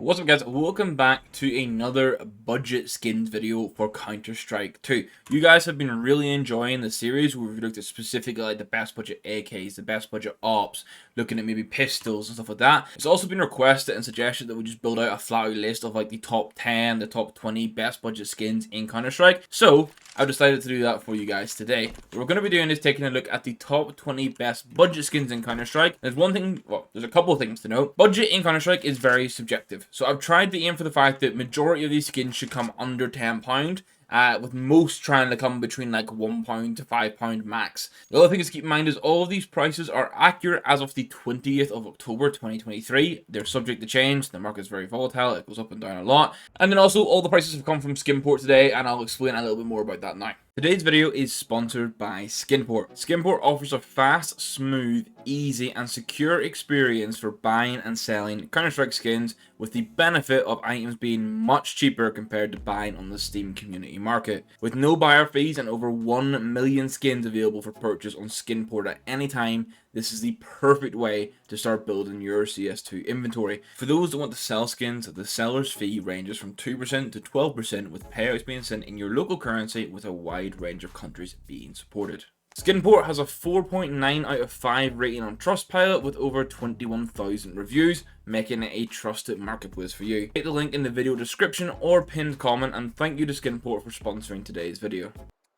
What's up guys, welcome back to another budget skins video for Counter-Strike 2. You guys have been really enjoying the series where we've looked at specifically like the best budget AKs, the best budget ops, looking at maybe pistols and stuff like that. It's also been requested and suggested that we just build out a flat out list of like the top 10, the top 20 best budget skins in Counter-Strike. So I've decided to do that for you guys today. What we're going to be doing is taking a look at the top 20 best budget skins in Counter-Strike. There's one thing, well, there's a couple of things to note. Budget in Counter-Strike is very subjective. So I've tried to aim for the fact that majority of these skins should come under £10. With most trying to come between like £1 to £5 max. The other thing to keep in mind is all of these prices are accurate as of the 20th of October 2023. They're subject to change. The market is very volatile. It goes up and down a lot. And then also all the prices have come from Skinport today, and I'll explain a little bit more about that now. Today's video is sponsored by Skinport. Skinport offers a fast, smooth, easy and secure experience for buying and selling Counter-Strike skins, with the benefit of items being much cheaper compared to buying on the Steam community market. With no buyer fees and over 1 million skins available for purchase on Skinport at any time, this is the perfect way to start building your CS2 inventory. For those that want to sell skins, the seller's fee ranges from 2% to 12%, with payouts being sent in your local currency with a wide range of countries being supported. Skinport has a 4.9 out of 5 rating on Trustpilot with over 21,000 reviews, making it a trusted marketplace for you. Hit the link in the video description or pinned comment, and thank you to Skinport for sponsoring today's video.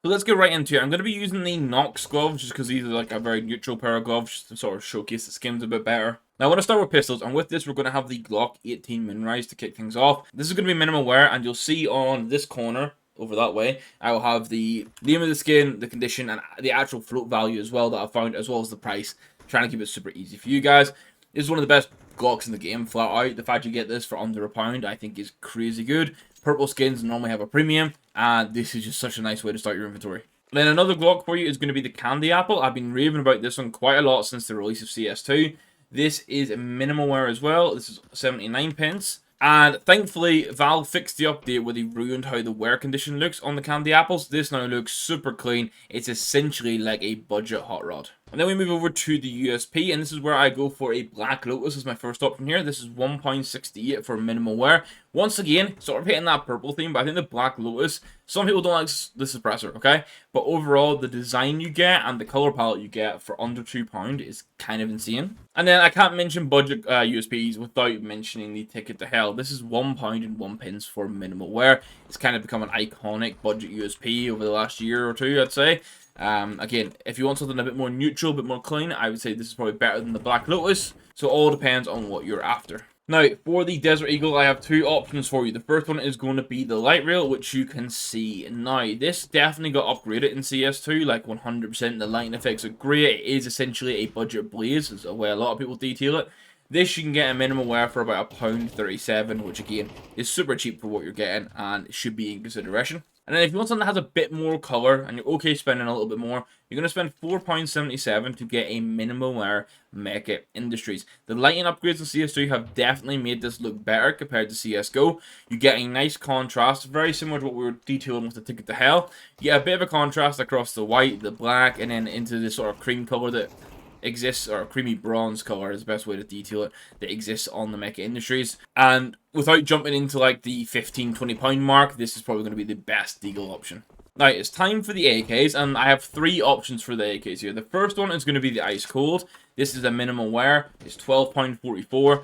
So let's get right into it. I'm going to be using the Nox gloves just because these are like a very neutral pair of gloves, just to sort of showcase the skins a bit better. Now I want to start with pistols, and with this we're going to have the Glock 18 Moonrise to kick things off. This is going to be minimal wear, and you'll see on this corner over that way, I will have the name of the skin, the condition, and the actual float value as well that I found, as well as the price. Trying to keep it super easy for you guys. This is one of the best Glocks in the game, flat out. The fact you get this for under £1, I think is crazy good. Purple skins normally have a premium, and this is just such a nice way to start your inventory. Then another Glock for you is going to be the Candy Apple. I've been raving about this one quite a lot since the release of CS2. This is minimal wear as well. This is 79 pence. And thankfully, Valve fixed the update where they ruined how the wear condition looks on the Candy Apples. This now looks super clean. It's essentially like a budget hot rod. And then we move over to the USP, and this is where I go for a Black Lotus as my first option here. This is £1.68 for minimal wear. Once again, sort of hitting that purple theme, but I think the Black Lotus, some people don't like the suppressor, okay? But overall, the design you get and the color palette you get for under £2 is kind of insane. And then I can't mention budget USPs without mentioning the Ticket to Hell. This is £1 and 1 pence for minimal wear. It's kind of become an iconic budget USP over the last year or two, I'd say. Again, if you want something a bit more neutral, a bit more clean, I would say this is probably better than the Black Lotus. So it all depends on what you're after. Now, for the Desert Eagle, I have two options for you. The first one is going to be the light rail, which you can see now. This definitely got upgraded in CS2, like 100%. The lighting effects are great. It is essentially a budget blaze, is the way a lot of people detail it. This you can get a minimum wear for about £1.37, which again is super cheap for what you're getting and should be in consideration. And then if you want something that has a bit more colour and you're okay spending a little bit more, you're going to spend £4.77 to get a minimal wear Mecha Industries. The lighting upgrades in CS2 have definitely made this look better compared to CSGO. You get a nice contrast, very similar to what we were detailing with the Ticket to Hell. You get a bit of a contrast across the white, the black, and then into this sort of cream colour that exists, or creamy bronze color is the best way to detail it, that exists on the Mecha Industries. And without jumping into like the £15-20 mark, this is probably going to be the best deagle option. Now it's time for the AKs, and I have three options for the AKs here. The first one is going to be the Ice Cold. This is a minimal wear. It's £12.44.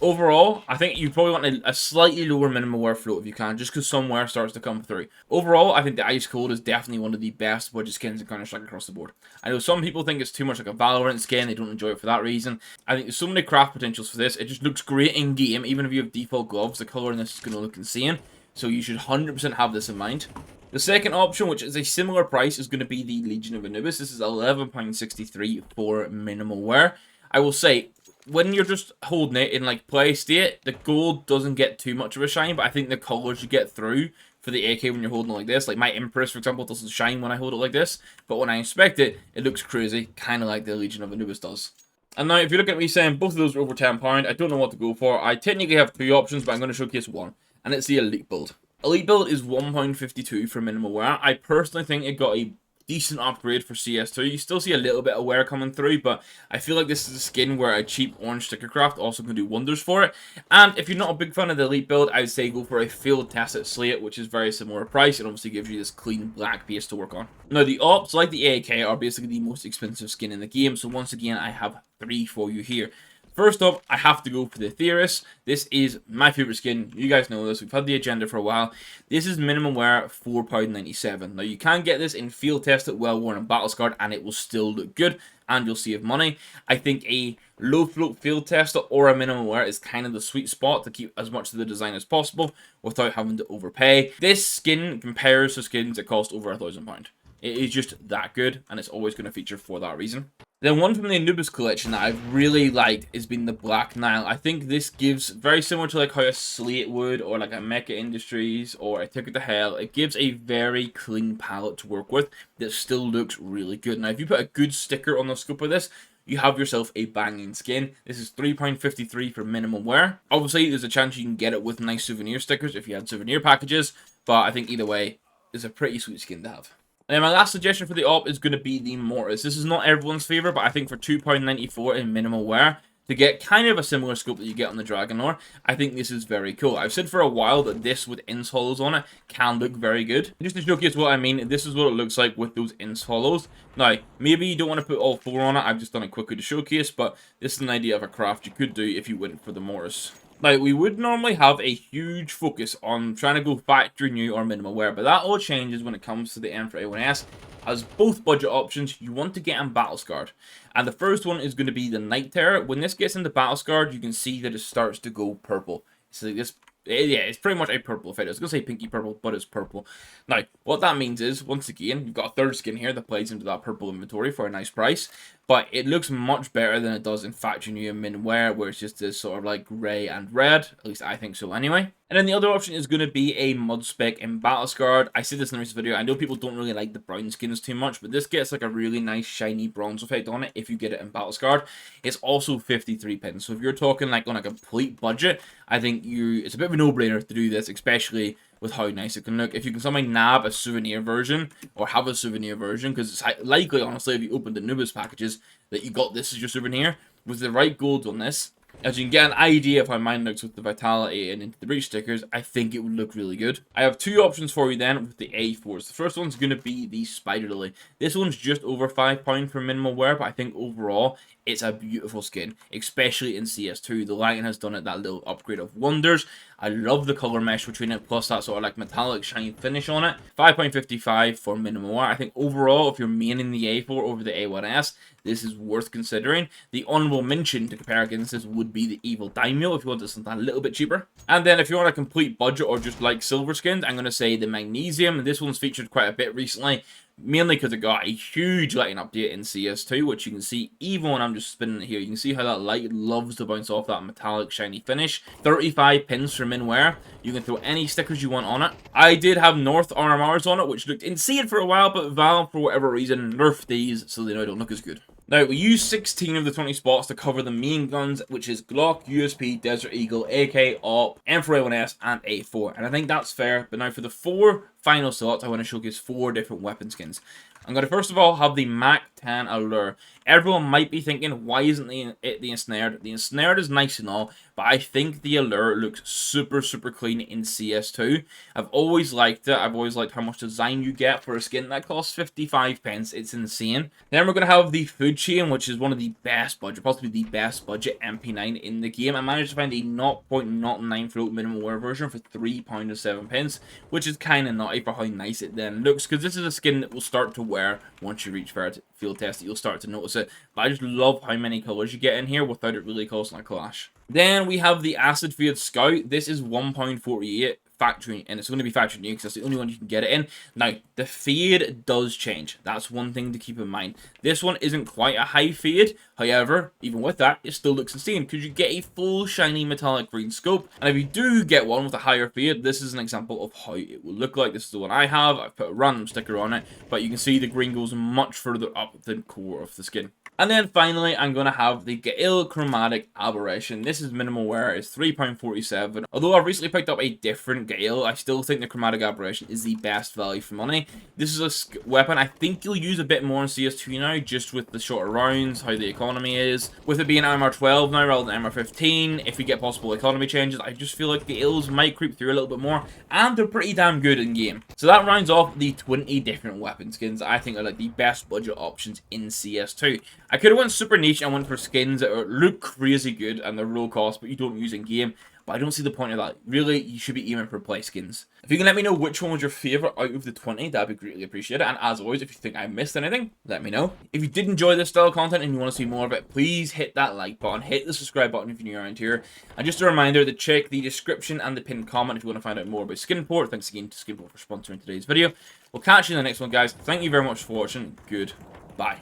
Overall, I think you probably want a slightly lower minimum wear float if you can, just because some wear starts to come through. Overall, I think the Ice Cold is definitely one of the best budget skins in Counter-Strike across the board. I know some people think it's too much like a Valorant skin, they don't enjoy it for that reason. I think there's so many craft potentials for this. It just looks great in game. Even if you have default gloves, the colour in this is going to look insane. So you should 100% have this in mind. The second option, which is a similar price, is going to be the Legion of Anubis. This is £11.63 for minimal wear. I will say, when you're just holding it in like play state, the gold doesn't get too much of a shine, but I think the colours you get through for the AK when you're holding it like this, like my Empress for example, doesn't shine when I hold it like this, but when I inspect it, it looks crazy, kind of like the Legion of Anubis does. And now if you're looking at me saying both of those are over £10, I don't know what to go for. I technically have two options, but I'm going to showcase one, and it's the Elite build. Elite build is £1.52 for minimal wear. I personally think it got a decent upgrade for CS2. You still see a little bit of wear coming through, but I feel like this is a skin where a cheap orange sticker craft also can do wonders for it. And if you're not a big fan of the elite build, I'd say go for a field test at Slate, which is very similar price. It obviously gives you this clean black base to work on. Now, the ops, like the AK, are basically the most expensive skin in the game, so once again, I have 3 for you here. First up, I have to go for the Theorist. This is my favorite skin. You guys know this. We've had the agenda for a while. This is minimum wear £4.97. Now, you can get this in field tested, well worn, and battle scarred, and it will still look good, and you'll save money. I think a low float field tester or a minimum wear is kind of the sweet spot to keep as much of the design as possible without having to overpay. This skin compares to skins that cost over £1,000. It is just that good, and it's always going to feature for that reason. Then one from the Anubis collection that I've really liked has been the Black Nile. I think this gives, very similar to like how a Slate would, or like a Mecha Industries, or a Ticket to Hell, it gives a very clean palette to work with that still looks really good. Now, if you put a good sticker on the scope of this, you have yourself a banging skin. This is £3.53 for minimum wear. Obviously, there's a chance you can get it with nice souvenir stickers if you had souvenir packages, but I think either way, it's a pretty sweet skin to have. And my last suggestion for the op is going to be the Mortis. This is not everyone's favourite, but I think for £2.94 in minimal wear, to get kind of a similar scope that you get on the Dragonor, I think this is very cool. I've said for a while that this with ins hollows on it can look very good. Just to showcase what I mean, this is what it looks like with those ins hollows. Now, maybe you don't want to put all 4 on it. I've just done it quickly to showcase, but this is an idea of a craft you could do if you went for the Mortis. Now, we would normally have a huge focus on trying to go factory new or minimal wear, but that all changes when it comes to the Emperor A1S, as both budget options you want to get in Battle Scarred. And the first one is going to be the Night Terror. When this gets into Battle Scarred, you can see that it starts to go purple. So like this, yeah, it's pretty much a purple effect. I was going to say pinky purple, but it's purple. Now, what that means is, once again, you've got a third skin here that plays into that purple inventory for a nice price. But it looks much better than it does in Factory New and Min Wear, where it's just this sort of like grey and red. At least I think so anyway. And then the other option is going to be a Mud Spec in Battle Scarred. I said this in the recent video. I know people don't really like the brown skins too much, but this gets like a really nice shiny bronze effect on it if you get it in Battle Scarred. It's also 53 pins. So if you're talking like on a complete budget, I think it's a bit of a no-brainer to do this, especially with how nice it can look. If you can somehow nab a souvenir version, or have a souvenir version, because it's likely, honestly, if you opened the Nubis packages, that you got this as your souvenir, with the right gold on this, as you can get an idea of how mine looks with the Vitality and Into the Breach stickers, I think it would look really good. I have 2 options for you then with the A4s. The first one's going to be the Spider Lily. This one's just over £5 for minimal wear, but I think overall, it's a beautiful skin, especially in CS2. The lighting has done it that little upgrade of wonders. I love the color mesh between it, plus that sort of like metallic shiny finish on it. £5.55 for minimum wear. I think overall, if you're maining the A4 over the A1S, this is worth considering. The honorable mention to compare against this would be the Evil Daimyo if you wanted something a little bit cheaper. And then if you want a complete budget or just like silver skins, I'm going to say the Magnesium. This one's featured quite a bit recently, mainly because it got a huge lighting update in CS2, which you can see even when I'm just spinning it here. You can see how that light loves to bounce off that metallic shiny finish. 35 pins for min wear. You can throw any stickers you want on it. I did have North RMRs on it, which looked insane for a while, but Valve, for whatever reason, nerfed these so they now don't look as good. Now, we use 16 of the 20 spots to cover the main guns, which is Glock, USP, Desert Eagle, AK, AWP, Emperor A1S, and A4. And I think that's fair, but now for the 4 final slots, I want to showcase 4 different weapon skins. I'm going to first of all have the Mac 10 Allure. Everyone might be thinking, why isn't the Ensnared? The Ensnared is nice and all, but I think the Allure looks super, super clean in CS2. I've always liked it. I've always liked how much design you get for a skin that costs 55 pence. It's insane. Then we're going to have the Food Chain, which is one of the best budget, possibly the best budget MP9 in the game. I managed to find a 0.09 float minimum wear version for £3.07, which is kind of naughty for how nice it then looks, because this is a skin that will start to wear once you reach field test. You'll start to notice it, but I just love how many colors you get in here without it really causing a clash. Then we have the Acid Fade Scout. This is £1.48 factory, and it's going to be factory new because that's the only one you can get it in. Now, the fade does change. That's one thing to keep in mind. This one isn't quite a high fade. However, even with that, it still looks insane because you get a full shiny metallic green scope. And if you do get one with a higher fade, this is an example of how it will look like. This is the one I have. I've put a random sticker on it, but you can see the green goes much further up the core of the skin. And then finally, I'm going to have the Gale Chromatic Aberration. This is minimal wear, it's £3.47. Although I've recently picked up a different Gale, I still think the Chromatic Aberration is the best value for money. This is a weapon I think you'll use a bit more in CS2 now, just with the shorter rounds, how the economy is. With it being MR12 now rather than MR15, if we get possible economy changes, I just feel like the Gales might creep through a little bit more, and they're pretty damn good in game. So that rounds off the 20 different weapon skins I think are like the best budget options in CS2. I could have went super niche and went for skins that look crazy good and they're low cost, but you don't use in game. But I don't see the point of that. Really, you should be aiming for play skins. If you can let me know which one was your favorite out of the 20, that'd be greatly appreciated. And as always, if you think I missed anything, let me know. If you did enjoy this style of content and you want to see more of it, please hit that like button, hit the subscribe button if you're new around here. And just a reminder to check the description and the pinned comment if you want to find out more about Skinport. Thanks again to Skinport for sponsoring today's video. We'll catch you in the next one, guys. Thank you very much for watching. Goodbye.